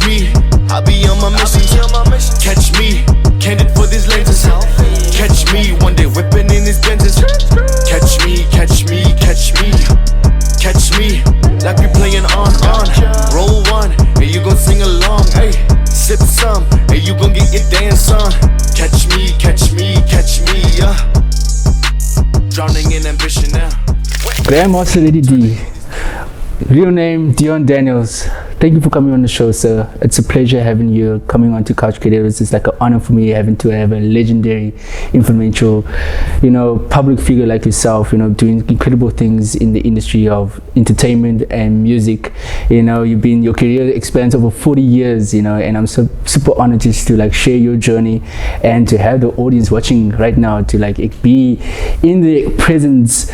me, I'll be on my mission. Catch me, candid for these lenses. Catch me, one day whipping in these Benzes. Catch me, catch me, catch me. Catch me, like we playing on. Roll one, hey, you gon' sing along. Hey, sip some, hey, you gon' get your dance on. Catch me, catch me, catch me, yeah. Drowning in ambition now. Graham also Lady D. Real name Dion Daniels. Thank you for coming on the show, sir. It's a pleasure having you coming on to Couch Creators. It's like an honor for me having to have a legendary, influential, public figure like yourself, doing incredible things in the industry of entertainment and music. Your career expands over 40 years, and I'm so super honored just to like share your journey and to have the audience watching right now to like be in the presence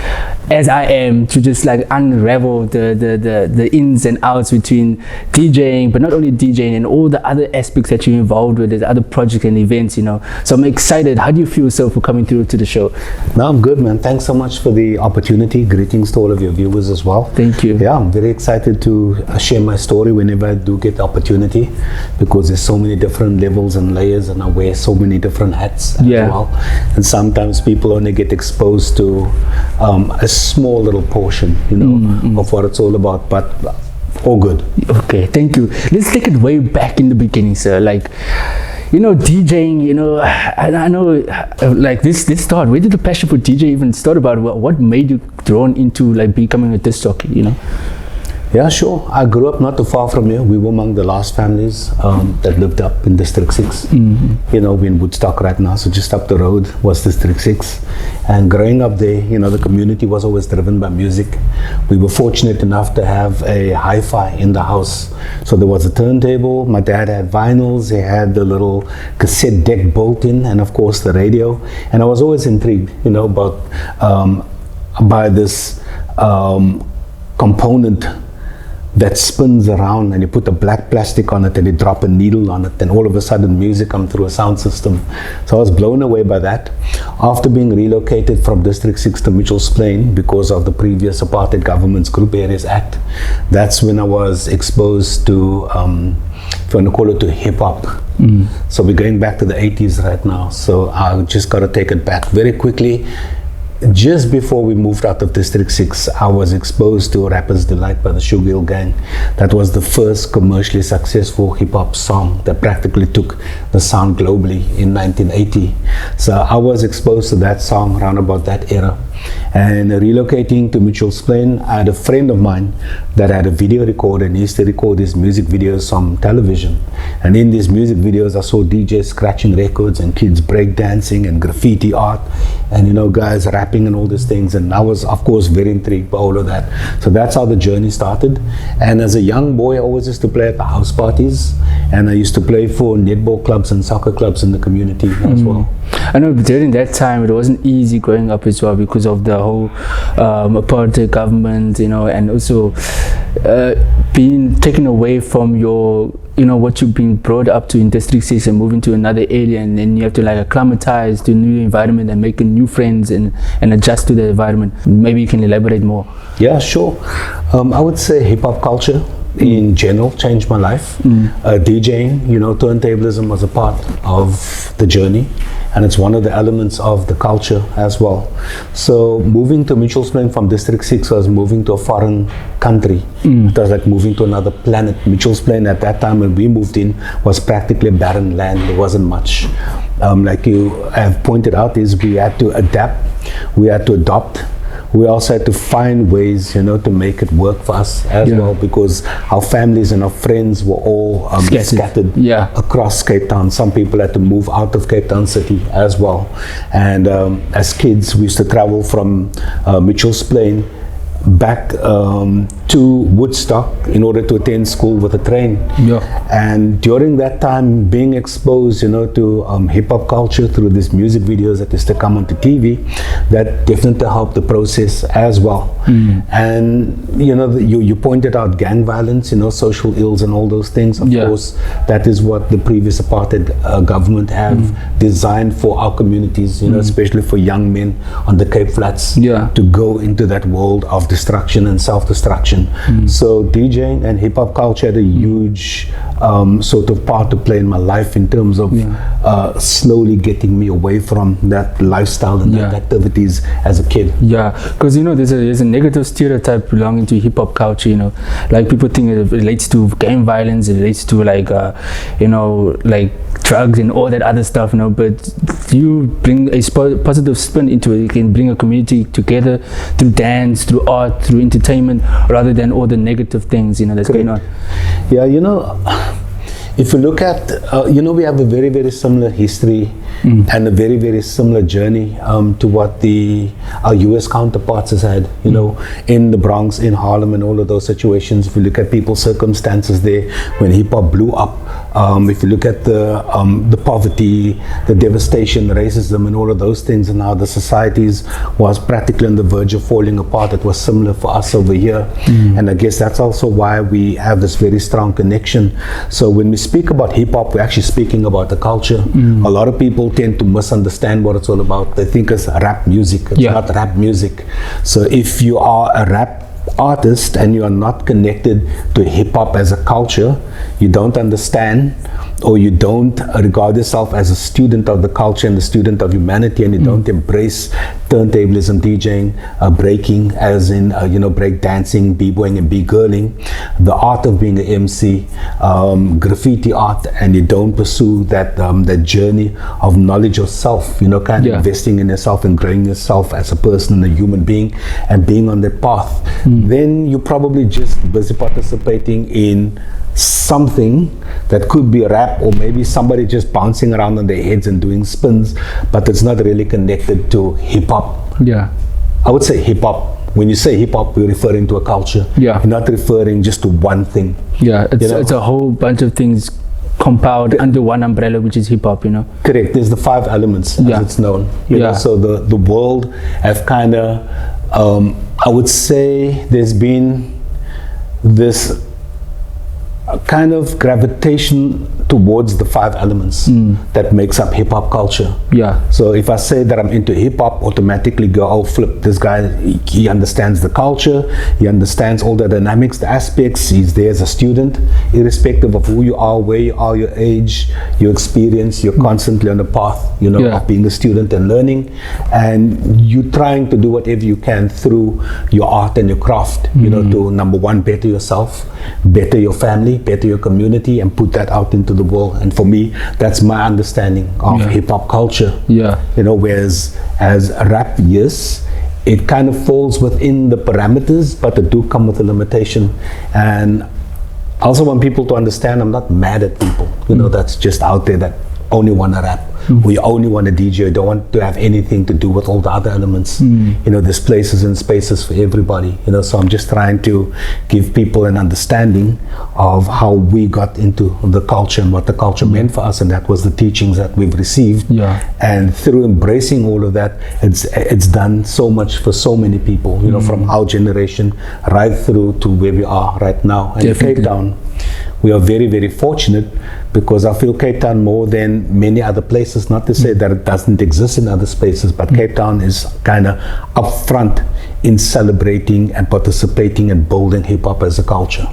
as I am, to just like unravel the ins and outs between DJing, but not only DJing, and all the other aspects that you're involved with, the other projects and events, So I'm excited. How do you feel yourself for coming through to the show? No, I'm good, man. Thanks so much for the opportunity. Greetings to all of your viewers as well. Thank you. Yeah, I'm very excited to share my story whenever I do get the opportunity, because there's so many different levels and layers, and I wear so many different hats as well. And sometimes people only get exposed to a small little portion, of what it's all about, but all good. Okay, thank you. Let's take it way back in the beginning, sir. Like, DJing, I know, like this start, where did the passion for DJ even start about? What made you drawn into like becoming a disc jockey, Yeah, sure. I grew up not too far from here. We were among the last families that lived up in District 6. We're in Woodstock right now, so just up the road was District 6. And growing up there, the community was always driven by music. We were fortunate enough to have a hi-fi in the house. So there was a turntable, my dad had vinyls, he had the little cassette deck built in, and of course the radio. And I was always intrigued, by this component that spins around, and you put a black plastic on it and you drop a needle on it, and all of a sudden music comes through a sound system. So I was blown away by that. After being relocated from District 6 to Mitchell's Plain because of the previous apartheid government's Group Areas Act, that's when I was exposed to, if you want to call it, to hip hop. So we're going back to the 80s right now. So I just got to take it back very quickly. Just before we moved out of District 6, I was exposed to Rapper's Delight by the Sugar Gang. That was the first commercially successful hip-hop song that practically took the sound globally in 1980. So I was exposed to that song around about that era. And relocating to Mitchell's Plain, I had a friend of mine that had a video recorder, and he used to record these music videos on television. And in these music videos, I saw DJs scratching records and kids breakdancing and graffiti art, and guys rapping and all these things. And I was, of course, very intrigued by all of that. So that's how the journey started. And as a young boy, I always used to play at the house parties, and I used to play for netball clubs and soccer clubs in the community as well. I know during that time it wasn't easy growing up as well, because of the whole apartheid government, and also being taken away from your, what you've been brought up to in District 6 and moving to another area, and then you have to like acclimatize to a new environment and make new friends and adjust to the environment. Maybe you can elaborate more. Yeah, sure. I would say hip-hop culture in general changed my life. DJing, turntablism was a part of the journey, and it's one of the elements of the culture as well. So moving to Mitchell's Plain from District 6 was moving to a foreign country. It was like moving to another planet. Mitchell's Plain at that time when we moved in was practically barren land. There wasn't much. Like you have pointed out, is we had to adapt, we had to adopt. We also had to find ways, to make it work for us as well, because our families and our friends were all scattered across Cape Town. Some people had to move out of Cape Town City as well. And as kids, we used to travel from Mitchell's Plain back to Woodstock in order to attend school with a train. And during that time, being exposed, to hip-hop culture through these music videos that used to come onto TV, that definitely helped the process as well. And you pointed out gang violence, social ills and all those things. Of course, that is what the previous apartheid government have designed for our communities, especially for young men on the Cape Flats, to go into that world of destruction and self-destruction. So DJing and hip-hop culture had a huge sort of part to play in my life in terms of slowly getting me away from that lifestyle and that activities as a kid. Yeah, because there's a negative stereotype belonging to hip hop culture. Like people think it relates to gang violence, it relates to like like drugs and all that other stuff. But you bring a positive spin into it. You can bring a community together through dance, through art, through entertainment, rather than all the negative things that's going on. Yeah, if you look at, we have a very, very similar history and a very, very similar journey to what our US counterparts has had, in the Bronx, in Harlem, and all of those situations. If you look at people's circumstances there when hip hop blew up, if you look at the poverty, the devastation, the racism, and all of those things, and how the societies was practically on the verge of falling apart, it was similar for us over here. And I guess that's also why we have this very strong connection. So when we speak about hip hop, we're actually speaking about the culture. A lot of people tend to misunderstand what it's all about. They think it's rap music. It's not rap music. So if you are a rap artist and you are not connected to hip hop as a culture, you don't understand, or you don't regard yourself as a student of the culture and the student of humanity, and you don't embrace turntablism, DJing, breaking, as in break dancing, b-boying and b-girling, the art of being an MC, graffiti art, and you don't pursue that journey of knowledge of self, investing in yourself and growing yourself as a person and a human being and being on that path, then you're probably just busy participating in something that could be rap, or maybe somebody just bouncing around on their heads and doing spins, but it's not really connected to hip-hop. I would say hip-hop. When you say hip-hop, we're referring to a culture. You're not referring just to one thing. It's a whole bunch of things compiled under one umbrella, which is hip-hop. Correct. There's the 5 elements, as it's known. So the world have kind of, I would say there's been this kind of gravitation towards the 5 elements that makes up hip-hop culture. So if I say that I'm into hip-hop, automatically go, oh flip, this guy, he understands the culture, he understands all the dynamics, the aspects, he's there as a student, irrespective of who you are, where you are, your age, your experience, you're constantly on the path, of being a student and learning, and you're trying to do whatever you can through your art and your craft, to, number one, better yourself, better your family, better your community, and put that out into the world. And for me, that's my understanding of hip-hop culture. Whereas as rap, yes, it kind of falls within the parameters, but it do come with a limitation. And I also want people to understand I'm not mad at people, that's just out there that only want to rap, or you only want to DJ, you don't want to have anything to do with all the other elements. There's places and spaces for everybody, so I'm just trying to give people an understanding of how we got into the culture and what the culture meant for us, and that was the teachings that we've received. And through embracing all of that, it's done so much for so many people, from our generation right through to where we are right now. And in Cape Town, we are very, very fortunate, because I feel Cape Town more than many other places, not to say that it doesn't exist in other spaces, but Cape Town is kind of upfront in celebrating and participating and building hip-hop as a culture.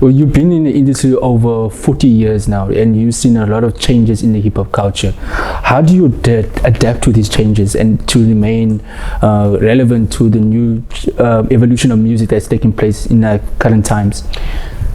Well, you've been in the industry over 40 years now, and you've seen a lot of changes in the hip-hop culture. How do you adapt to these changes and to remain relevant to the new evolution of music that's taking place in current times?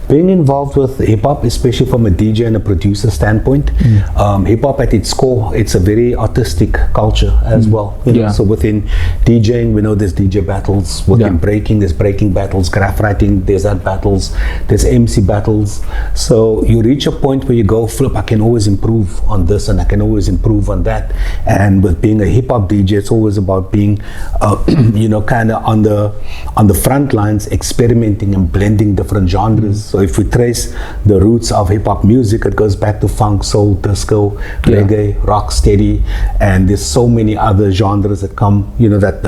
Being involved with hip-hop, especially from a DJ and a producer standpoint, hip-hop at its core, it's a very artistic culture as well. So within DJing, we know there's DJ battles. Within breaking, there's breaking battles. Graph writing, there's art battles. There's MC battles. So you reach a point where you go, flip, I can always improve on this and I can always improve on that. And with being a hip-hop DJ, it's always about being, kind of on the front lines, experimenting and blending different genres. So if we trace the roots of hip-hop music, it goes back to funk, soul, disco, reggae, rock, steady, and there's so many other genres that come, that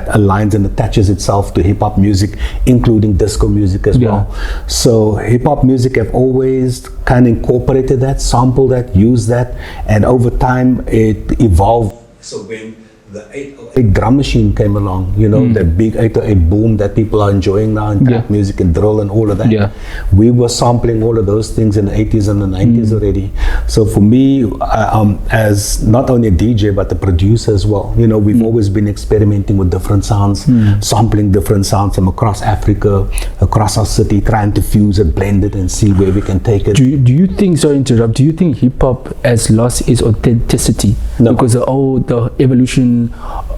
aligns and attaches itself to hip-hop music, including disco music as well. So hip-hop music have always kind of incorporated that, sampled that, used that, and over time it evolved. So when the 808 drum machine came along, you know, that big 808 boom that people are enjoying now in trap music and drill and all of that. Yeah. We were sampling all of those things in the 80s and the 90s already. So for me, as not only a DJ but a producer as well, you know, we've always been experimenting with different sounds, sampling different sounds from across Africa, across our city, trying to fuse it, blend it, and see where we can take it. Do you think, sorry to interrupt, do you think hip hop has lost its authenticity? No. Because of all the evolution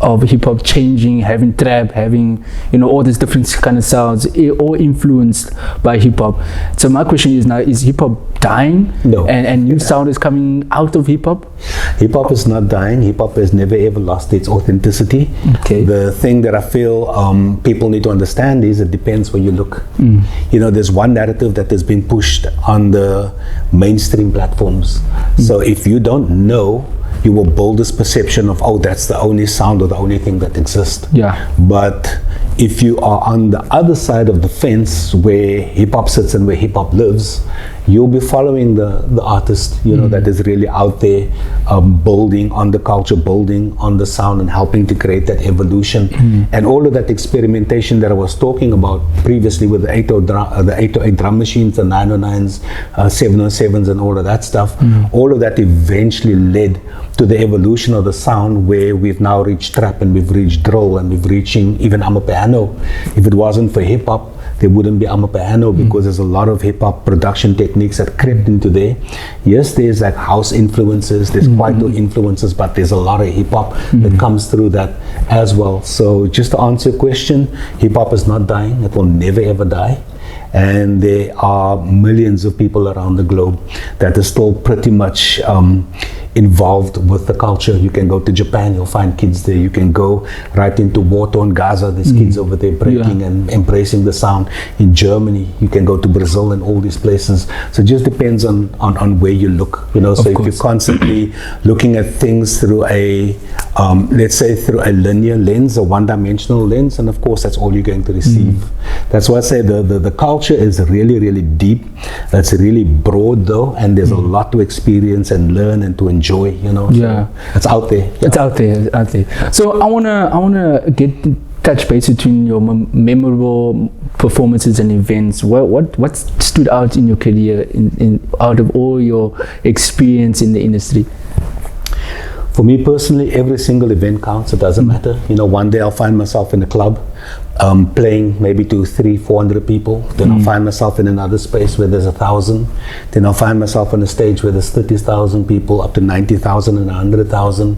of hip hop changing, having trap, having, you know, all these different kind of sounds, all influenced by hip hop. So my question is now, is hip hop dying? No. And new sound is coming out of hip hop? Hip hop is not dying. Hip hop has never ever lost its authenticity. Okay. The thing that I feel people need to understand is it depends where you look. You know, there's one narrative that has been pushed on the mainstream platforms. So if you don't know, you will build this perception of, oh, that's the only sound or the only thing that exists. Yeah. But if you are on the other side of the fence where hip hop sits and where hip hop lives, you'll be following the artist, you know, that is really out there building on the culture, building on the sound, and helping to create that evolution. And all of that experimentation that I was talking about previously with the 808 drum machines, the 909s, 707s, and all of that stuff, all of that eventually led to the evolution of the sound, where we've now reached trap and we've reached drill and we've reaching even amapiano. If it wasn't for hip hop, there wouldn't be amapiano, because there's a lot of hip hop production techniques that crept into there. Yes, there's like house influences, there's kwaito influences, but there's a lot of hip hop that comes through that as well. So just to answer your question, hip hop is not dying. It will never ever die. And there are millions of people around the globe that are still pretty much involved with the culture. You can go to Japan, you'll find kids there. You can go right into war-torn Gaza, there's kids over there breaking and embracing the sound. In Germany, you can go to Brazil and all these places. So it just depends on where you look, you know. So if you're constantly looking at things through a let's say through a linear lens, a one-dimensional lens, and of course that's all you're going to receive. That's why I say the culture is really, really deep. That's really broad though, and there's a lot to experience and learn and to enjoy, you know. Yeah. So it's out there. It's out there, out there. So I wanna get touch base between your memorable performances and events. What stood out in your career, in out of all your experience in the industry? For me personally, every single event counts. It doesn't matter. You know, one day I'll find myself in a club playing maybe to 300-400 people. Then I'll find myself in another space where there's 1,000. Then I'll find myself on a stage where there's 30,000 people, up to 90,000 and 100,000.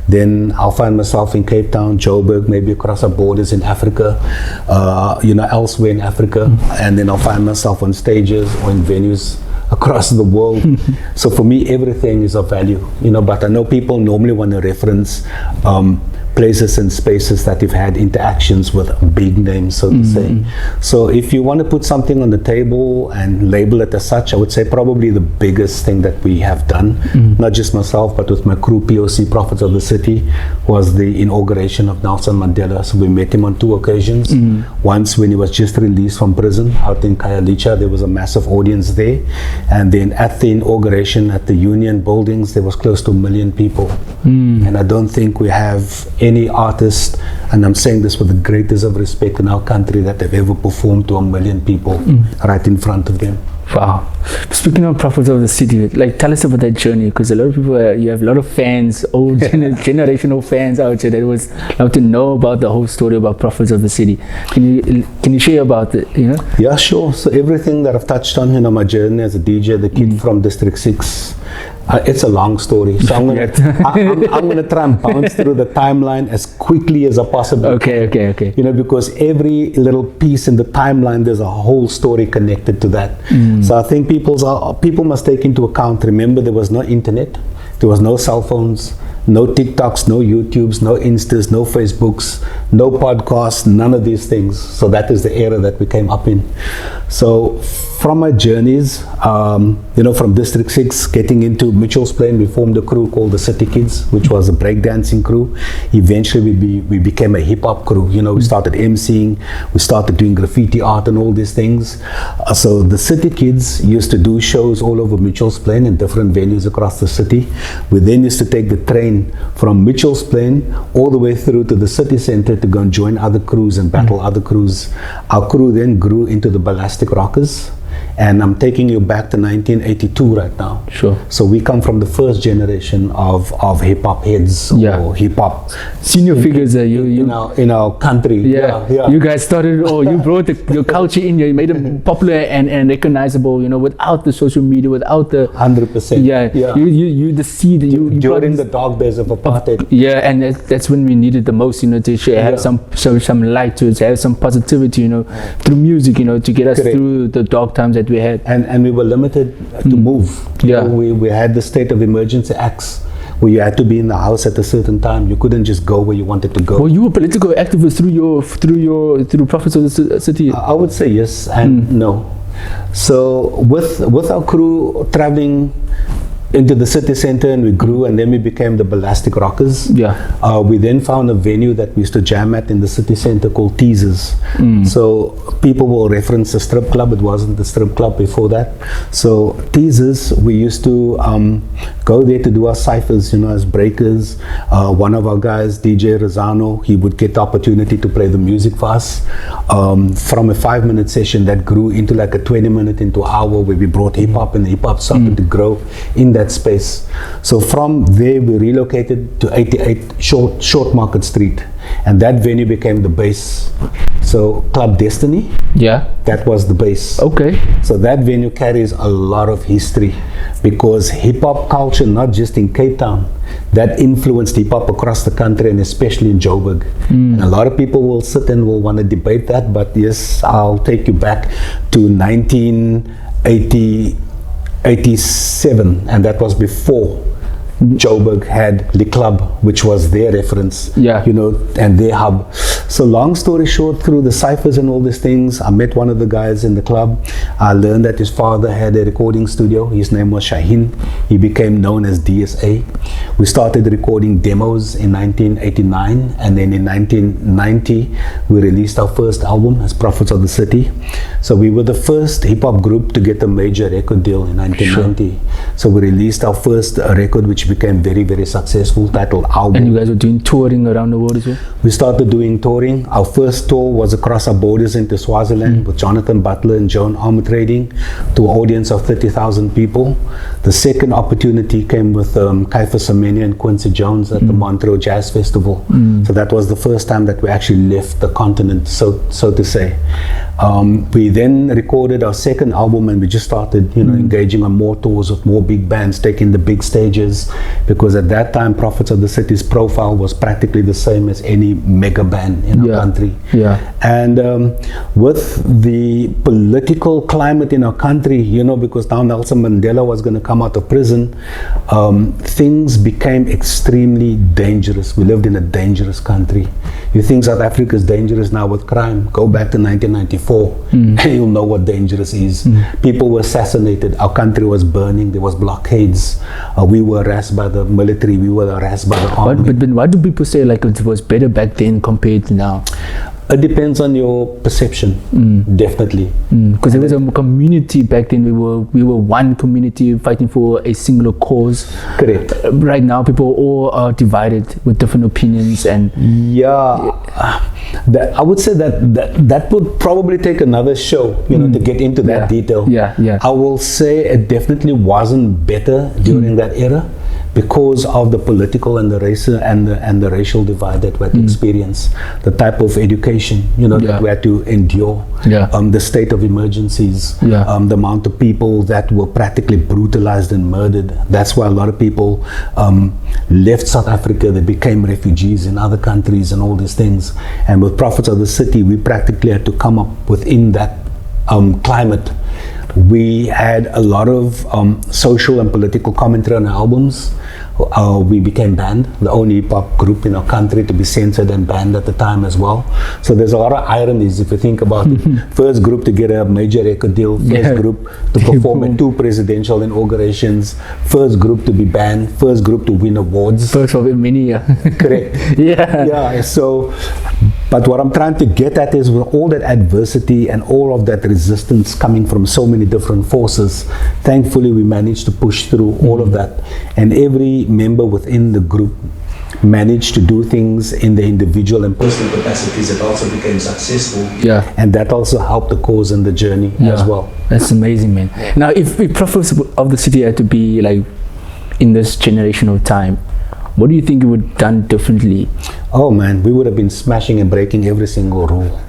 Then I'll find myself in Cape Town, Joburg, maybe across our borders in Africa, you know, elsewhere in Africa. And then I'll find myself on stages or in venues across the world. So for me, everything is of value, you know. But I know people normally want to reference places and spaces that you've had interactions with big names, so to say. So if you want to put something on the table and label it as such, I would say probably the biggest thing that we have done, not just myself, but with my crew, POC, Prophets of the City, was the inauguration of Nelson Mandela. So we met him on 2 occasions. Once when he was just released from prison out in Khayelitsha, there was a massive audience there. And then at the inauguration at the Union buildings, there was close to 1 million people. And I don't think we have any artist, and I'm saying this with the greatest of respect, in our country that have ever performed to 1 million people right in front of them. Wow. Speaking of Prophets of the City, like, tell us about that journey, because a lot of people, you have a lot of fans, old generational fans out there that would love to know about the whole story about Prophets of the City. Can you share about it, you know? Yeah, sure. So everything that I've touched on, you know, my journey as a DJ, the kid from District 6, it's a long story. So I'm gonna try and bounce through the timeline as quickly as I possibly can. Okay. You know, because every little piece in the timeline, there's a whole story connected to that. So I think people must take into account, remember, there was no internet, there was no cell phones, no TikToks, no YouTubes, no Instas, no Facebooks, no podcasts, none of these things. So that is the era that we came up in. So from my journeys, you know, from District 6, getting into Mitchell's Plain, we formed a crew called the City Kids, which was a breakdancing crew. Eventually, we became a hip-hop crew. You know, we started emceeing, we started doing graffiti art and all these things. So the City Kids used to do shows all over Mitchell's Plain in different venues across the city. We then used to take the train from Mitchell's Plain all the way through to the city center to go and join other crews and battle other crews. Our crew then grew into the Ballastic Rockers. And I'm taking you back to 1982 right now. Sure. So we come from the first generation of hip hop heads or hip hop senior figures. in our country. Yeah. You guys started, you brought your culture in. You made it popular and recognizable. You know, without the social media, without the 100%. Yeah. You the seed. You during the dark days of apartheid. Yeah, and that's when we needed the most. You know, to have some light to it, to have some positivity. You know, through music. You know, to get us through the dark times that we had. And we were limited to move. Yeah. We had the state of emergency acts where you had to be in the house at a certain time. You couldn't just go where you wanted to go. Well, you were political activist through Prophets of the City. I would say yes and no. So with our crew traveling into the city center, and we grew, and then we became the Ballastic Rockers. We then found a venue that we used to jam at in the city center called Teasers. So people will reference the strip club. It wasn't the strip club before that. So Teasers, we used to go there to do our ciphers, you know, as breakers. One of our guys, DJ Rosano, he would get the opportunity to play the music for us. From a 5-minute session that grew into like a 20-minute into an hour, where we brought hip hop, and the hip hop started to grow in that space. So from there we relocated to 88 Short Market Street, and that venue became the base. So Club Destiny, that was the base. Okay. So that venue carries a lot of history, because hip hop culture, not just in Cape Town, that influenced hip hop across the country, and especially in Joburg. And a lot of people will sit and will want to debate that, but yes, I'll take you back to 1987, and that was before Joburg had the club, which was their reference, you know, and their hub. So long story short, through the ciphers and all these things, I met one of the guys in the club. I learned that his father had a recording studio. His name was Shaheen. He became known as DSA. We started recording demos in 1989, and then in 1990 we released our first album as Prophets of the City. So we were the first hip-hop group to get a major record deal in 1990. So we released our first record, which became very, very successful, titled Album. And you guys were doing touring around the world as well? We started doing touring. Our first tour was across our borders into Swaziland with Jonathan Butler and Joan Armatrading, to an audience of 30,000 people. The second opportunity came with Kaifa Semenya and Quincy Jones at the Montreux Jazz Festival. So that was the first time that we actually left the continent, so to say. We then recorded our second album, and we just started, you know, engaging on more tours with more big bands, taking the big stages, because at that time Prophets of the City's profile was practically the same as any mega band in our country. And with the political climate in our country, you know, because now Nelson Mandela was going to come out of prison, things became extremely dangerous. We lived in a dangerous country. You think South Africa is dangerous now with crime? Go back to 1994 and you'll know what dangerous is. People were assassinated. Our country was burning. There was blockades. We were harassed by the military. We were harassed by the army. But why do people say like it was better back then compared to now? It depends on your perception, definitely. Because there was a community back then. We were one community fighting for a singular cause. Correct. Right now, people all are divided with different opinions, and I would say that would probably take another show, you know, to get into that detail. I will say it definitely wasn't better during that era, because of the political and the racial divide that we had to experience, the type of education, you know, that we had to endure, the state of emergencies, the amount of people that were practically brutalized and murdered. That's why a lot of people left South Africa. They became refugees in other countries and all these things. And with Prophets of the City, we practically had to come up within that climate. We had a lot of social and political commentary on our albums. We became banned, the only hip hop group in our country to be censored and banned at the time as well. So there's a lot of ironies if you think about it. First group to get a major record deal, first group to perform at 2 presidential inaugurations, first group to be banned, first group to win awards. First of many, Correct. So But what I'm trying to get at is, with all that adversity and all of that resistance coming from so many different forces, thankfully we managed to push through all of that. And every member within the group managed to do things in their individual and personal capacities that also became successful. Yeah. And that also helped the cause and the journey as well. That's amazing, man. Now, if prophets of the city had to be like in this generation of time, what do you think you would have done differently? Oh man, we would have been smashing and breaking every single rule.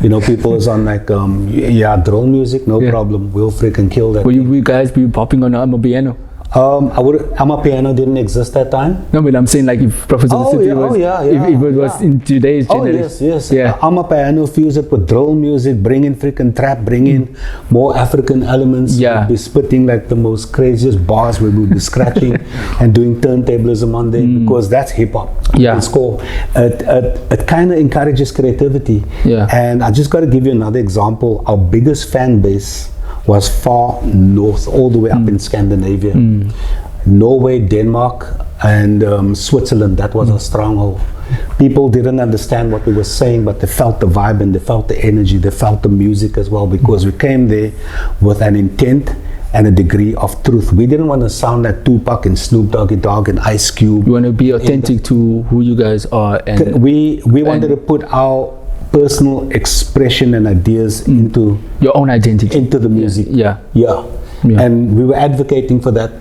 You know, people is on like, drill music, no problem. We'll freaking kill that. Will you guys be popping on a piano? Amapiano didn't exist that time. No, but I'm saying like if Prophets of the City was, if it was in today's generation. Yes. Yeah. Amapiano, fuse it with drill music, bring in freaking trap, bring in more African elements. Yeah. We'd be spitting like the most craziest bars. We would be scratching and doing turntablism on there because that's hip hop. Yeah. It's called. It kind of encourages creativity. Yeah. And I just got to give you another example. Our biggest fan base was far north, all the way up in Scandinavia. Norway, Denmark, and Switzerland. That was our stronghold. People didn't understand what we were saying, but they felt the vibe and they felt the energy, they felt the music as well, because we came there with an intent and a degree of truth. We didn't want to sound like Tupac and Snoop Dogg and Ice Cube. You want to be authentic to who you guys are, and we wanted to put our personal expression and ideas into your own identity, into the music. Yeah. And we were advocating for that.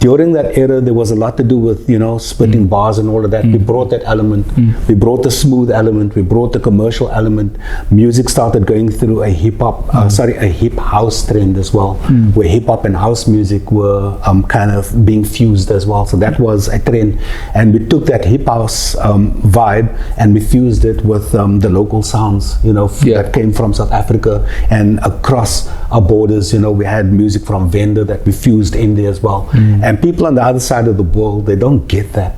During that era, there was a lot to do with, you know, splitting bars and all of that. We brought that element. We brought the smooth element. We brought the commercial element. Music started going through a hip house trend as well, where hip hop and house music were kind of being fused as well. So that was a trend, and we took that hip house vibe and we fused it with the local sounds, you know, that came from South Africa and across our borders. You know, we had music from Venda that we fused in there as well. And people on the other side of the world, they don't get that.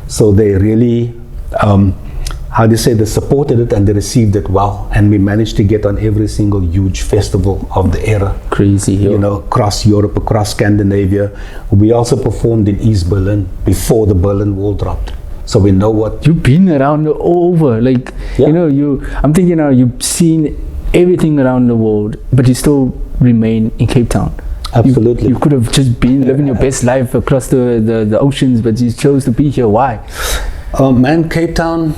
So they really, they supported it and they received it well. And we managed to get on every single huge festival of the era. Crazy. You know, across Europe, across Scandinavia. We also performed in East Berlin before the Berlin Wall dropped. So we know what... You've been around all over. Like, you know, I'm thinking now, you've seen everything around the world, but you still remain in Cape Town. Absolutely. You could have just been living your best life across the oceans, but you chose to be here. Why? Man, Cape Town's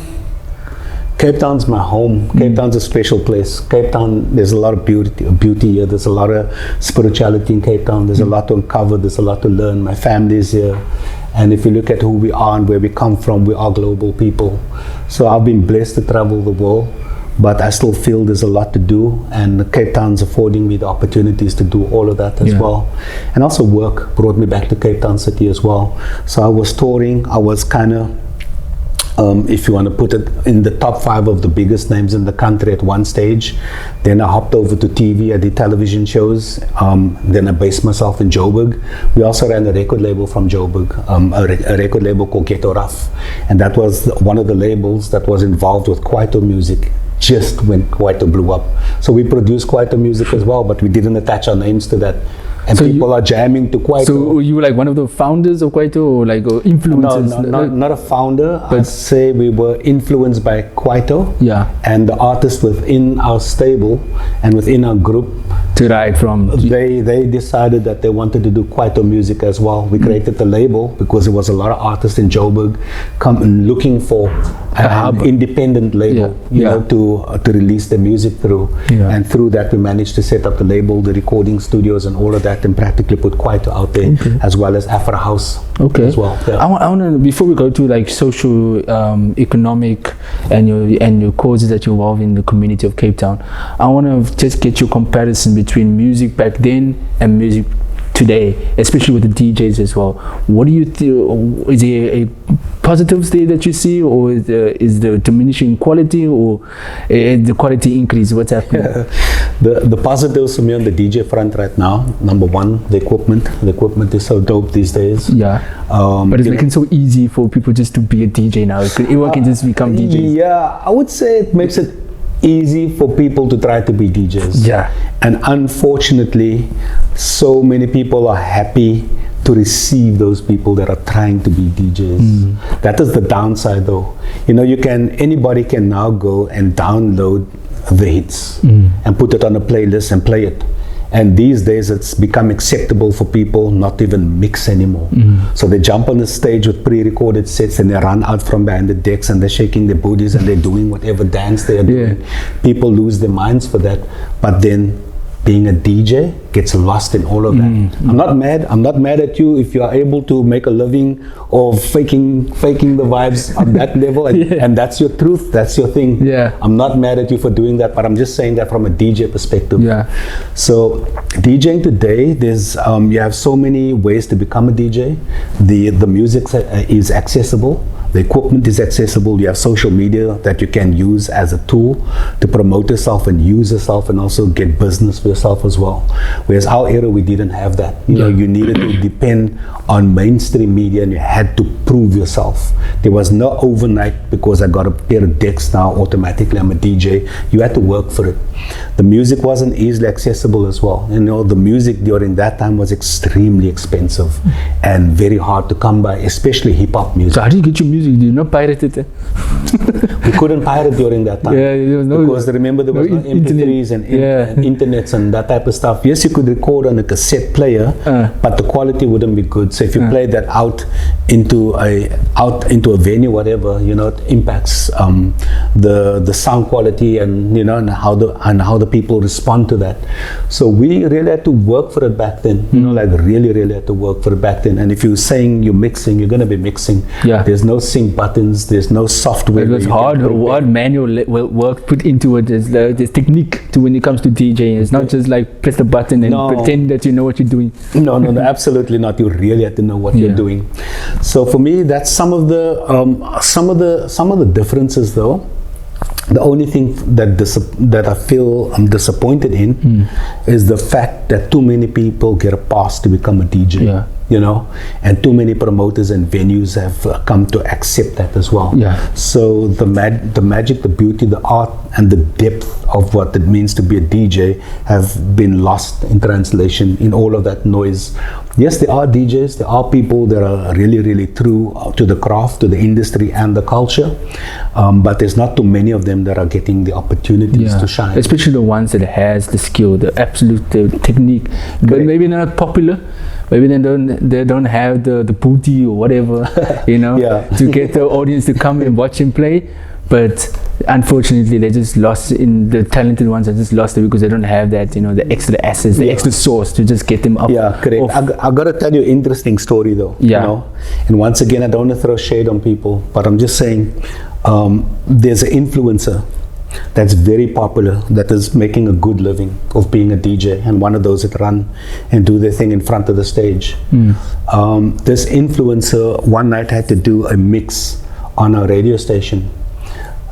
my home. Cape Town's a special place. Cape Town, there's a lot of beauty here. There's a lot of spirituality in Cape Town. There's a lot to uncover. There's a lot to learn. My family is here. And if you look at who we are and where we come from, we are global people. So I've been blessed to travel the world. But I still feel there's a lot to do, and Cape Town's affording me the opportunities to do all of that as well. And also work brought me back to Cape Town City as well. So I was touring. I was kind of, if you want to put it, in the top 5 of the biggest names in the country at one stage. Then I hopped over to TV. I did television shows. Then I based myself in Joburg. We also ran a record label from Joburg, a record label called Ghetto Rough. And that was one of the labels that was involved with Kwaito music just when Kwaito blew up. So we produced Kwaito music as well, but we didn't attach our names to that. And so people are jamming to Kwaito. So you were like one of the founders of Kwaito, or like influencers? No, not a founder. I'd say we were influenced by Kwaito. Yeah. And the artists within our stable and within our group, to write from, they decided that they wanted to do Kwaito music as well. We created the label because there was a lot of artists in Joburg looking for an independent label, you know, to release their music through. And through that, we managed to set up the label, the recording studios, and all of that, and practically put Kwaito out there, as well as Afro House as well. I want to, before we go to like social, economic, and your causes that you involve in the community of Cape Town, I want to just get your comparison between music back then and music today, especially with the DJs as well. What do you think? Is there a positives there that you see, or is the diminishing quality, or the quality increase? What's happening? The positives for me on the DJ front right now, number one, the equipment. The equipment is so dope these days. But it's making it so easy for people just to be a DJ now. Everyone can just become DJs. Yeah, I would say it makes it easy for people to try to be DJs. Yeah. And unfortunately, so many people are happy to receive those people that are trying to be DJs. That is the downside, though. You know, anybody can now go and download the hits and put it on a playlist and play it. And these days it's become acceptable for people not to even mix anymore. So they jump on the stage with pre-recorded sets and they run out from behind the decks and they're shaking their booties and they're doing whatever dance they are doing. People lose their minds for that. But then being a DJ gets lost in all of that. I'm not mad at you if you are able to make a living of faking the vibes on that level and that's your truth, that's your thing. I'm not mad at you for doing that, but I'm just saying that from a DJ perspective. So DJing today, there's you have so many ways to become a DJ. The music is accessible. The equipment is accessible. You have social media that you can use as a tool to promote yourself and use yourself and also get business for yourself as well. Whereas our era, we didn't have that. You know, you needed to depend on mainstream media and you had to prove yourself. There was no overnight because I got a pair of decks now, automatically I'm a DJ. You had to work for it. The music wasn't easily accessible as well. You know, the music during that time was extremely expensive and very hard to come by, especially hip-hop music. So how do you get your music? Do you not pirate it? We couldn't pirate during that time. There was because remember there was no MP3s and internets and that type of stuff. Yes, you could record on a cassette player, but the quality wouldn't be good. So if you play that out into a venue, whatever, you know, it impacts the sound quality and you know and how the people respond to that. So we really had to work for it back then. You know, like really had to work for it back then. And if you're saying you're mixing, you're gonna be mixing. There's no sync buttons. There's no software. It was hard manual work put into it. There's technique to when it comes to DJing. It's not just like press the button and pretend that you know what you're doing. No, absolutely not. You really have to know what you're doing. So for me, that's some of the differences, though. The only thing that I feel I'm disappointed in is the fact that too many people get a pass to become a DJ. You know, and too many promoters and venues have come to accept that as well. So the magic, the beauty, the art, and the depth of what it means to be a DJ have been lost in translation in all of that noise. Yes, there are DJs, there are people that are really true to the craft, to the industry and the culture, but there's not too many of them that are getting the opportunities to shine. Especially the ones that has the skill, the absolute technique, but maybe they're not popular. Maybe they don't have the booty or whatever, you know, to get the audience to come and watch him play. But unfortunately, they just lost in the talented ones. Are just lost it because they don't have that, you know, the extra assets, the extra source to just get them up. Correct. I got to tell you an interesting story though. You know, and once again, I don't want to throw shade on people, but I'm just saying, there's an influencer that's very popular that is making a good living of being a DJ, and one of those that run and do their thing in front of the stage. This influencer one night had to do a mix on a radio station.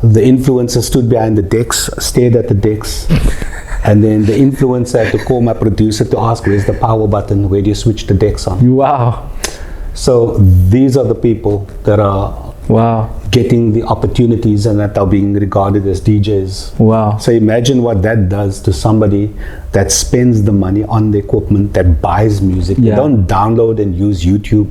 The influencer stood behind the decks, stared at the decks, and then the influencer had to call my producer to ask, where's the power button, where do you switch the decks on? Wow. So these are the people that are getting the opportunities and that are being regarded as DJs. Wow. So imagine what that does to somebody that spends the money on the equipment, that buys music. They don't download and use YouTube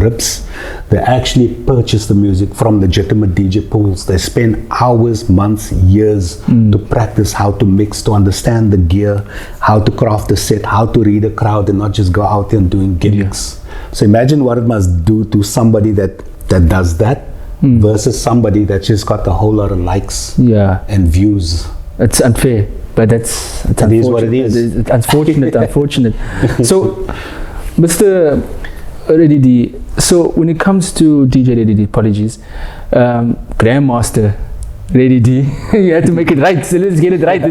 rips. They actually purchase the music from legitimate DJ pools. They spend hours, months, years to practice how to mix, to understand the gear, how to craft a set, how to read a crowd and not just go out there and doing gimmicks. So imagine what it must do to somebody that does that versus somebody that just got a whole lot of likes and views. It's unfair, but it is what it is. It's unfortunate. So, Mr. Reddy, so when it comes to DJ Reddy, apologies, Grandmaster Reddy D, you have to make it right. So let's get it right.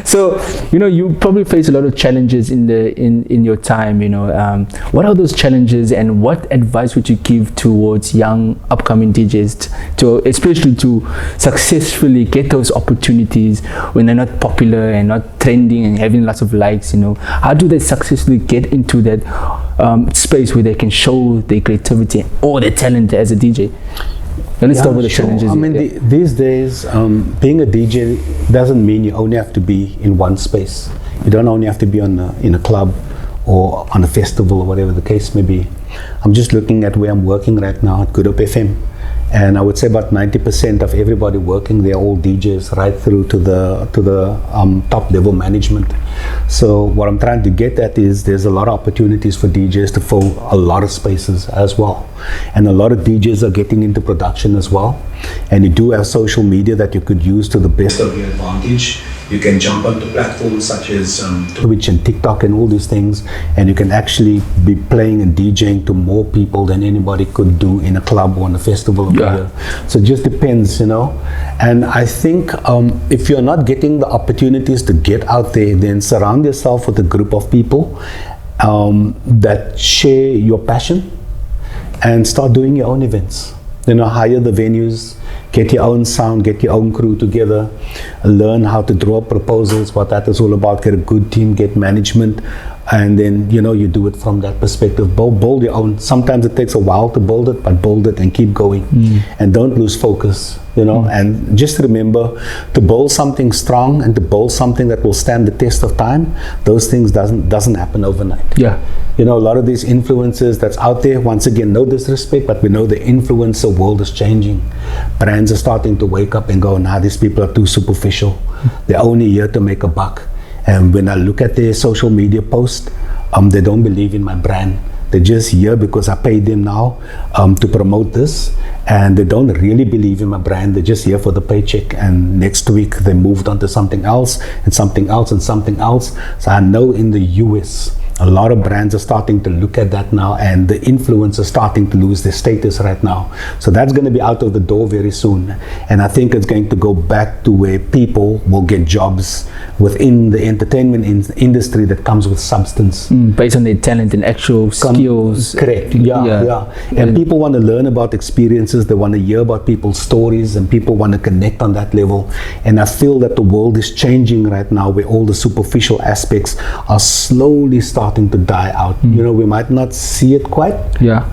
So, you know, you probably face a lot of challenges in your time. You know, what are those challenges, and what advice would you give towards young upcoming DJs especially to successfully get those opportunities when they're not popular and not trending and having lots of likes? You know, how do they successfully get into that space where they can show their creativity or their talent as a DJ? Let's start with the challenges. I mean, these days, being a DJ doesn't mean you only have to be in one space. You don't only have to be in a club or on a festival or whatever the case may be. I'm just looking at where I'm working right now at Good Hope FM. And I would say about 90% of everybody working, they're all DJs, right through to the top level management. So what I'm trying to get at is there's a lot of opportunities for DJs to fill a lot of spaces as well. And a lot of DJs are getting into production as well. And you do have social media that you could use to the best of your advantage. You can jump onto platforms such as Twitch and TikTok and all these things, and you can actually be playing and DJing to more people than anybody could do in a club or on a festival over here. So it just depends, you know. And I think if you're not getting the opportunities to get out there, then surround yourself with a group of people that share your passion and start doing your own events. You know, hire the venues, get your own sound, get your own crew together, learn how to draw proposals, what that is all about, get a good team, get management, and then, you know, you do it from that perspective. Build your own. Sometimes it takes a while to build it, but build it and keep going. And don't lose focus, you know. And just remember, to build something strong and to build something that will stand the test of time, those things doesn't happen overnight. You know, a lot of these influencers that's out there, once again, no disrespect, but we know the influencer world is changing. Brands are starting to wake up and go, nah, these people are too superficial. They're only here to make a buck. And when I look at their social media posts, they don't believe in my brand. They're just here because I paid them now to promote this, and they don't really believe in my brand. They're just here for the paycheck, and next week they moved on to something else and something else and something else. So I know in the US, a lot of brands are starting to look at that now, and the influencers are starting to lose their status right now. So that's going to be out of the door very soon. And I think it's going to go back to where people will get jobs within the entertainment industry that comes with substance. Based on their talent and actual skills. Correct. Yeah. And people want to learn about experiences. They want to hear about people's stories, and people want to connect on that level. And I feel that the world is changing right now, where all the superficial aspects are slowly starting to die out. You know, we might not see it quite,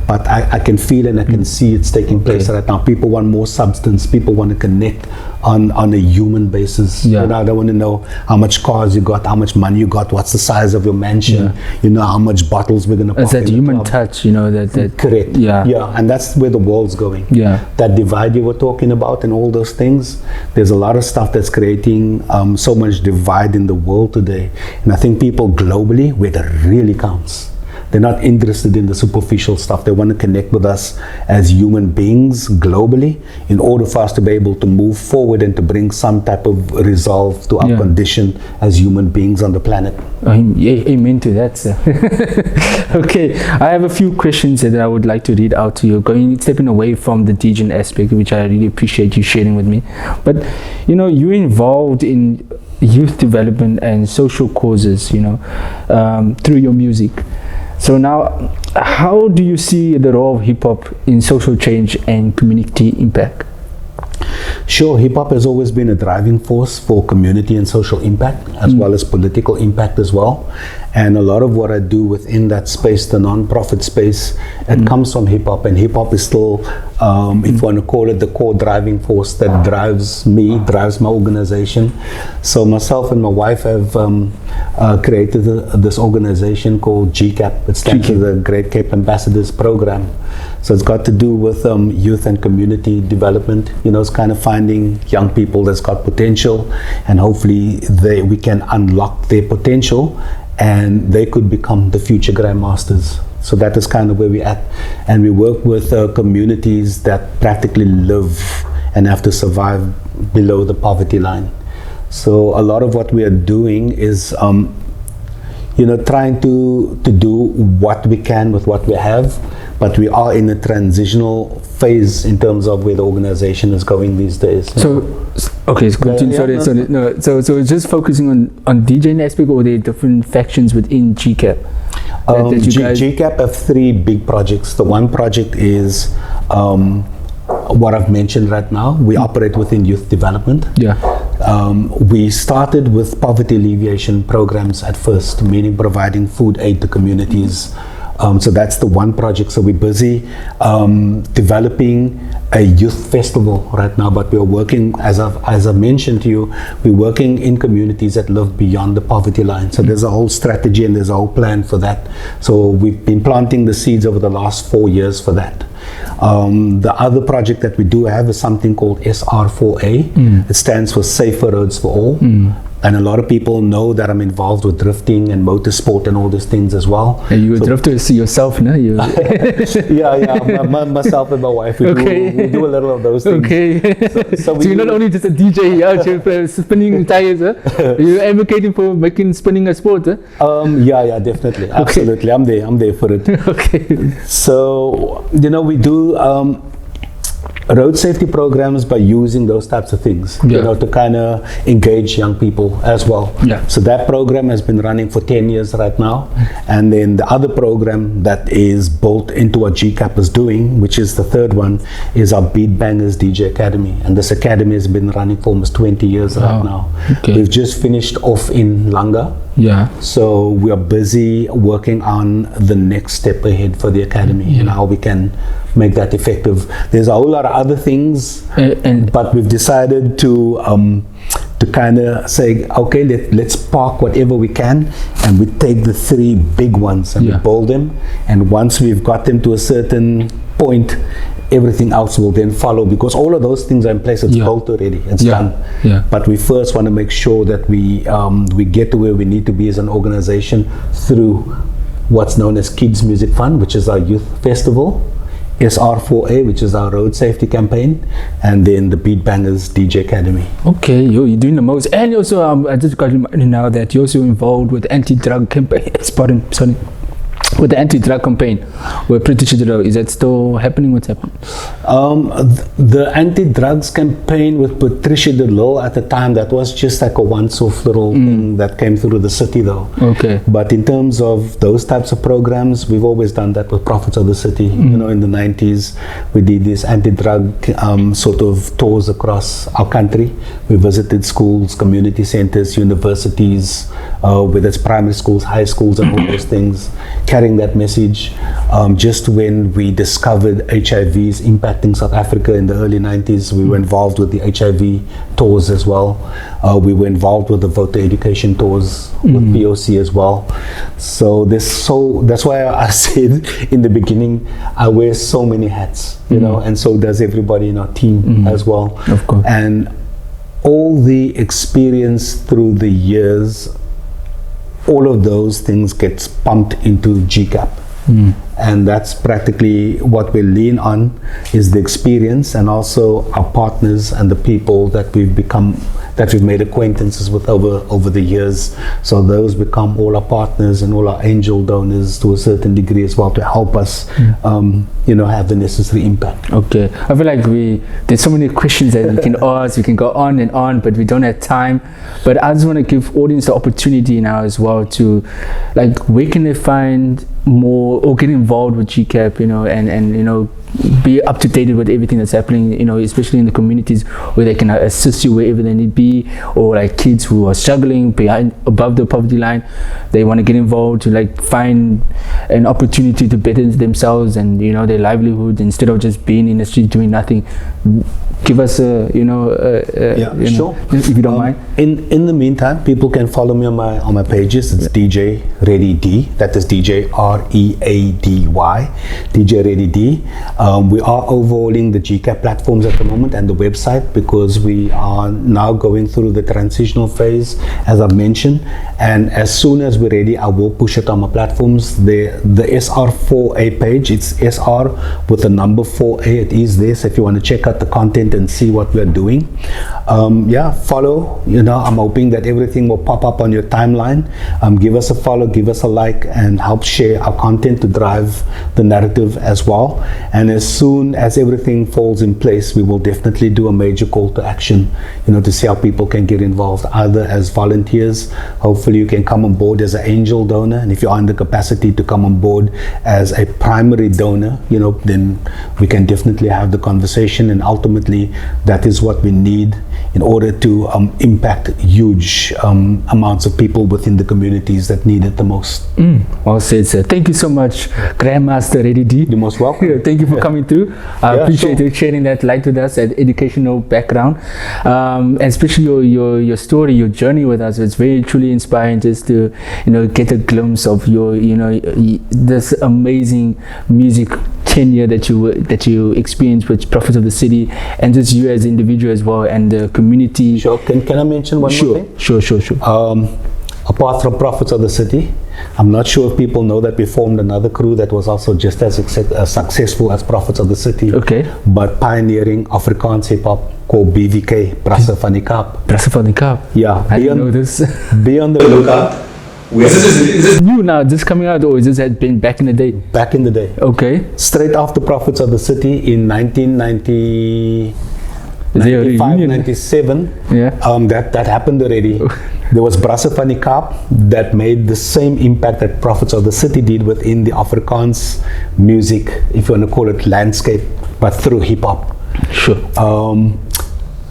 but I can feel and I can see it's taking place right now. People want more substance. People want to connect on a human basis. You know, they want to know how much cars you got, how much money you got, what's the size of your mansion, you know, how much bottles we're going to pop. It's that human touch, you know, that correct. And that's where the world's going. That divide you were talking about and all those things, there's a lot of stuff that's creating so much divide in the world today. And I think people globally, where it really counts, they're not interested in the superficial stuff. They want to connect with us as human beings globally in order for us to be able to move forward and to bring some type of resolve to our condition as human beings on the planet. Amen to that, sir. Okay, I have a few questions that I would like to read out to you, stepping away from the DJing aspect, which I really appreciate you sharing with me. But, you know, you're involved in youth development and social causes, you know, through your music. So now, how do you see the role of hip-hop in social change and community impact? Sure, hip-hop has always been a driving force for community and social impact, as well as political impact as well. And a lot of what I do within that space, the non-profit space, it comes from hip-hop. And hip-hop is still, if you want to call it, the core driving force that drives me, drives my organization. So myself and my wife have created this organization called GCAP. It stands for the Great Cape Ambassadors Program. So it's got to do with youth and community development. You know, it's kind of finding young people that's got potential, and hopefully we can unlock their potential, and they could become the future grandmasters. So that is kind of where we're at. And we work with communities that practically live and have to survive below the poverty line. So a lot of what we are doing is you know, trying to do what we can with what we have, but we are in a transitional phase in terms of where the organization is going these days. So, okay, continue. So it's just focusing on DJing aspect, or there are different factions within GCAP? GCAP have three big projects. The one project is what I've mentioned right now. We operate within youth development. We started with poverty alleviation programs at first, meaning providing food aid to communities So that's the one project. So we're busy developing a youth festival right now, but we're working, as I've mentioned to you, we're working in communities that live beyond the poverty line. So there's a whole strategy and there's a whole plan for that. So we've been planting the seeds over the last 4 years for that. The other project that we do have is something called SR4A. It stands for Safer Roads for All. And a lot of people know that I'm involved with drifting and motorsport and all these things as well. And you a drifter yourself, no? You myself and my wife, we do a little of those things. Okay. So you're not only just a DJ out here spinning tires, you're advocating for making spinning a sport, Yeah, definitely. Absolutely. I'm there for it. Okay. So, we do road safety programs by using those types of things, to kind of engage young people as well. So that program has been running for 10 years right now. And then the other program that is built into what GCAP is doing, which is the third one, is our Beat Bangers DJ Academy. And this academy has been running for almost 20 years right now. We've just finished off in Langa. So we are busy working on the next step ahead for the academy and how we can make that effective. There's a whole lot of other things, but we've decided to kind of say, okay, let's park whatever we can, and we take the 3 big ones and we build them. And once we've got them to a certain point, everything else will then follow, because all of those things are in place. It's built already. It's done. But we first want to make sure that we get to where we need to be as an organization through what's known as Kids Music Fund, which is our youth festival, SR4A, which is our road safety campaign, and then the Beat Bangers DJ Academy. Okay, you're doing the most. And also, I just got reminded now that you're also involved with anti-drug campaign. With the anti-drug campaign, we're pretty sure. Is that still happening? What's happening? The anti-drugs campaign with Patricia de Lille at the time, that was just like a once-off little thing that came through the city though. Okay. But in terms of those types of programs, we've always done that with Prophets of the City. In the 90s, we did these anti-drug sort of tours across our country. We visited schools, community centers, universities, whether it's primary schools, high schools, and all those things, carrying that message. Just when we discovered HIV's impacting South Africa in the early 90s, we were involved with the HIV tours as well. We were involved with the voter education tours with POC as well. So that's why I said in the beginning, I wear so many hats, and so does everybody in our team as well. Of course. And all the experience through the years, all of those things gets pumped into GCAP. And that's practically what we lean on, is the experience and also our partners and the people that we've made acquaintances with over the years. So those become all our partners and all our angel donors to a certain degree as well, to help us have the necessary impact. Okay, I feel like there's so many questions that we can ask, we can go on and on, but we don't have time. But I just want to give audience the opportunity now as well to, like, where can they find more or get involved with GCAP, and be up to date with everything that's happening, especially in the communities where they can assist you wherever they need be, or like kids who are struggling above the poverty line, they want to get involved to like find an opportunity to better themselves and their livelihood instead of just being in the street doing nothing. Give us sure, if you don't mind. In the meantime, people can follow me on my pages. It's DJ Ready D. That is DJ READY, DJ Ready D. We are overhauling the GCAP platforms at the moment and the website, because we are now going through the transitional phase, as I've mentioned. And as soon as we're ready, I will push it on my platforms. The SR4A page, it's SR with the number 4A. It is there. So if you want to check out the content and see what we're doing, follow. I'm hoping that everything will pop up on your timeline. Give us a follow, give us a like, and help share our content to drive the narrative as well. And as soon as everything falls in place, we will definitely do a major call to action, to see how people can get involved, either as volunteers. Hopefully you can come on board as an angel donor, and if you're in the capacity to come on board as a primary donor, then we can definitely have the conversation. And ultimately, that is what we need in order to impact huge amounts of people within the communities that need it the most. Well said, sir. Thank you so much, Grandmaster Eddie D. You're most welcome. Thank you for coming through. I appreciate you sharing that light with us, that educational background, and especially your story, your journey with us. It's very truly inspiring just to get a glimpse of your this amazing music tenure that you experienced with Prophets of the City, and just you as an individual as well, and the community. Sure. Can I mention one more thing? Sure. Apart from Prophets of the City, I'm not sure if people know that we formed another crew that was also just as successful as Prophets of the City. Okay. But pioneering Afrikaans hip hop, called BVK, Brasse van die Kaap. Brasse van die Kaap. Yeah. I didn't know this. Be on the lookout. Is this new now, just coming out, or is this had been back in the day? Back in the day. Okay. Straight after Prophets of the City in 1990. 95, 97, that happened already. There was Brasse van die Kaap that made the same impact that Prophets of the City did within the Afrikaans music, if you want to call it landscape, but through hip hop. Sure.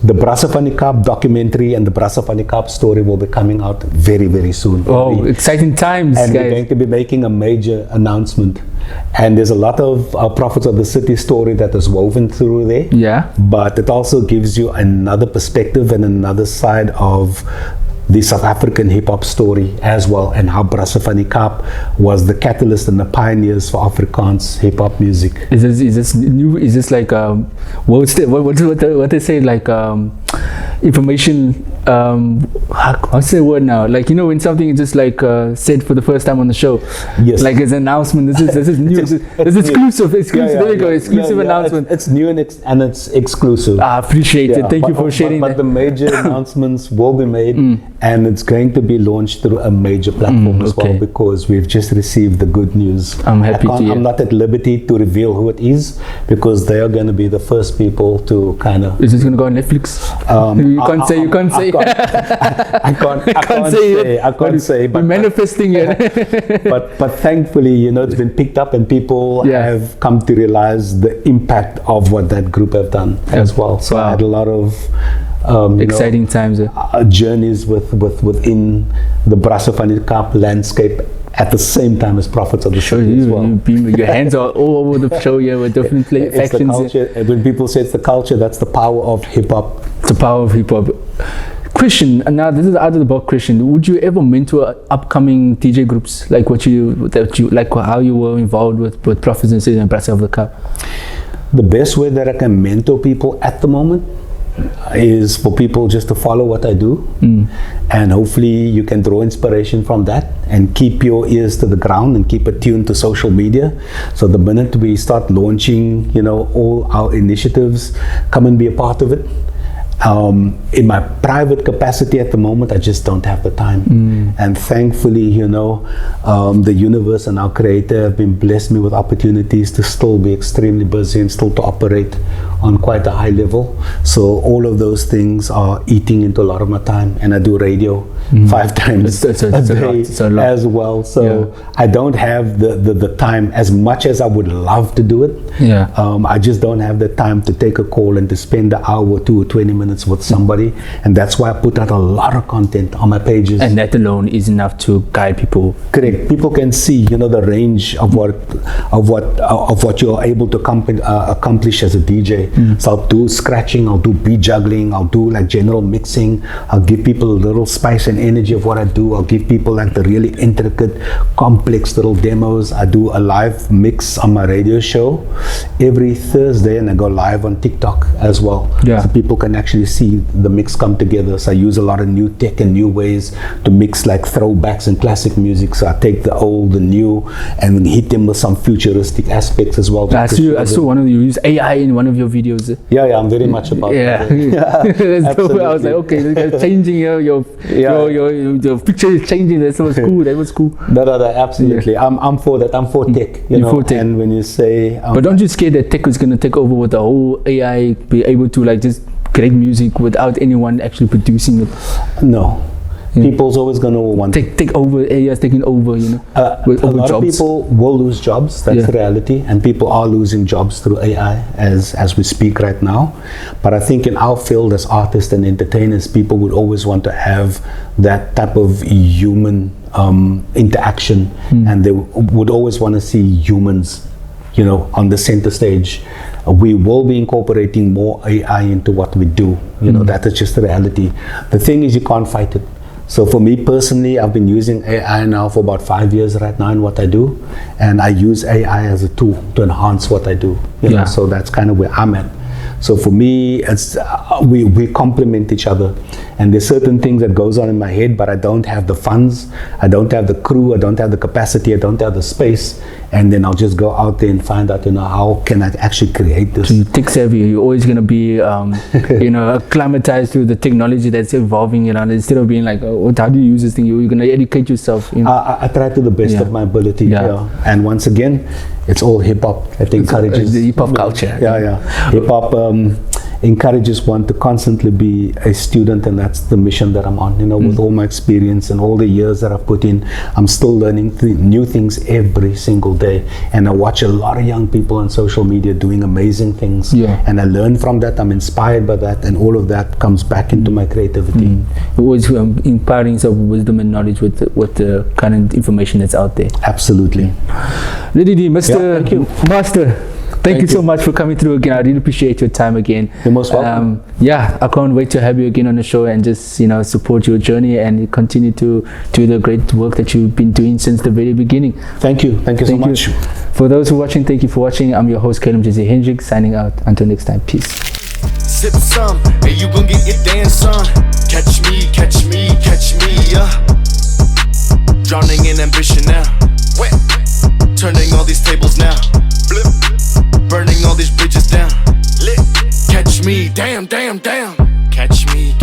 The Brasse van die Kaap documentary and the Brasse van die Kaap story will be coming out very, very soon. Oh, exciting times, and guys. We're going to be making a major announcement. And there's a lot of Prophets of the City story that is woven through there. Yeah. But it also gives you another perspective and another side of the South African hip-hop story as well, and how Brasse van die Kaap was the catalyst and the pioneers for Afrikaans hip-hop music. Is this new? Is this like what they say, like information? What's the word now? Like, when something is just like said for the first time on the show. Yes. Like it's an announcement. This is new. This is exclusive. There we go. Exclusive announcement. It's new and it's exclusive. I appreciate it. Thank you for sharing that. But the major announcements will be made, and it's going to be launched through a major platform as well, because we've just received the good news. I'm happy to hear. I'm not at liberty to reveal who it is, because they are going to be the first people to kind of. Is this going to go on Netflix? You can't say. I can't say. But we're manifesting it. but thankfully, it's been picked up, and people have come to realize the impact of what that group have done as well. So I had a lot of exciting times. Journeys within the Brasse van die Kaap landscape at the same time as Prophets of the City as well. Your hands are all over the show here with different factions. It's the culture. When people say it's the culture, that's the power of hip hop. The power of hip hop. Christian, and now this is out of the box. Christian, would you ever mentor upcoming DJ groups like how you were involved with Prophets and City and Brasse of the Kaap? The best way that I can mentor people at the moment is for people just to follow what I do, and hopefully you can draw inspiration from that and keep your ears to the ground and keep attuned to social media. So the minute we start launching, all our initiatives, come and be a part of it. In my private capacity at the moment, I just don't have the time. And thankfully, the universe and our creator have been blessed me with opportunities to still be extremely busy and still to operate on quite a high level. So all of those things are eating into a lot of my time, and I do radio 5 times a day as well. So I don't have the time as much as I would love to do it. I just don't have the time to take a call and to spend an hour or 2 or 20 minutes with somebody, and that's why I put out a lot of content on my pages. And that alone is enough to guide people. Correct. People can see, the range of what you're able to accomplish as a DJ. So I'll do scratching, I'll do beat juggling, I'll do like general mixing. I'll give people a little spice and energy of what I do. I'll give people like the really intricate, complex little demos. I do a live mix on my radio show every Thursday, and I go live on TikTok as well. So people can actually see the mix come together. So I use a lot of new tech and new ways to mix like throwbacks and classic music. So I take the old, the new, and hit them with some futuristic aspects as well. I saw one of you use AI in one of your videos. Yeah, I'm very much about that. That's dope. I was like, okay, this guy's changing your picture is changing. That was cool. That was cool. No, absolutely. I'm for that. I'm for tech. For tech. And when you say, but don't you scared that tech is going to take over with the whole AI, be able to like just create music without anyone actually producing it? No. People's always going to want take over areas, taking over, you know, with a over lot jobs. of people will lose jobs. That's the reality, and people are losing jobs through AI as we speak right now. But I think in our field as artists and entertainers, people would always want to have that type of human interaction, and they would always want to see humans, you know, on the center stage. We will be incorporating more AI into what we do. You know, that is just the reality. The thing is, you can't fight it. So for me personally, I've been using AI now for about 5 years right now in what I do, and I use AI as a tool to enhance what I do. You know, so that's kind of where I'm at. So for me, it's we complement each other, and there's certain things that goes on in my head, but I don't have the funds, I don't have the crew, I don't have the capacity, I don't have the space, and then I'll just go out there and find out, you know, how can I actually create this. So you're tech savvy. You're always going to be, you know, acclimatized to the technology that's evolving, you know, instead of being like, oh, how do you use this thing? You're going to educate yourself. You know? I try to the best of my ability. And once again, it's all hip hop that encourages the hip hop culture. Hip hop encourages one to constantly be a student, and that's the mission that I'm on. You know, with all my experience and all the years that I've put in, I'm still learning new things every single day. And I watch a lot of young people on social media doing amazing things, and I learn from that. I'm inspired by that, and all of that comes back into my creativity. You're always imparting yourself with wisdom and knowledge with the current information that's out there. Absolutely. Lady D, Mr. Thank you. Master. Thank you so much for coming through again. I really appreciate your time again. You're most welcome. I can't wait to have you again on the show and just, you know, support your journey and continue to do the great work that you've been doing since the very beginning. Thank you. Thank you so much. For those who are watching, thank you for watching. I'm your host, Caleb Jesse Hendricks, signing out. Until next time, peace. Sip some, and you gon' get your dance on. Catch me, catch me, catch me, drowning in ambition now. Wet, turning all these tables now. Blip, burning all these bridges down. Lit, catch me, damn, damn, damn. Catch me,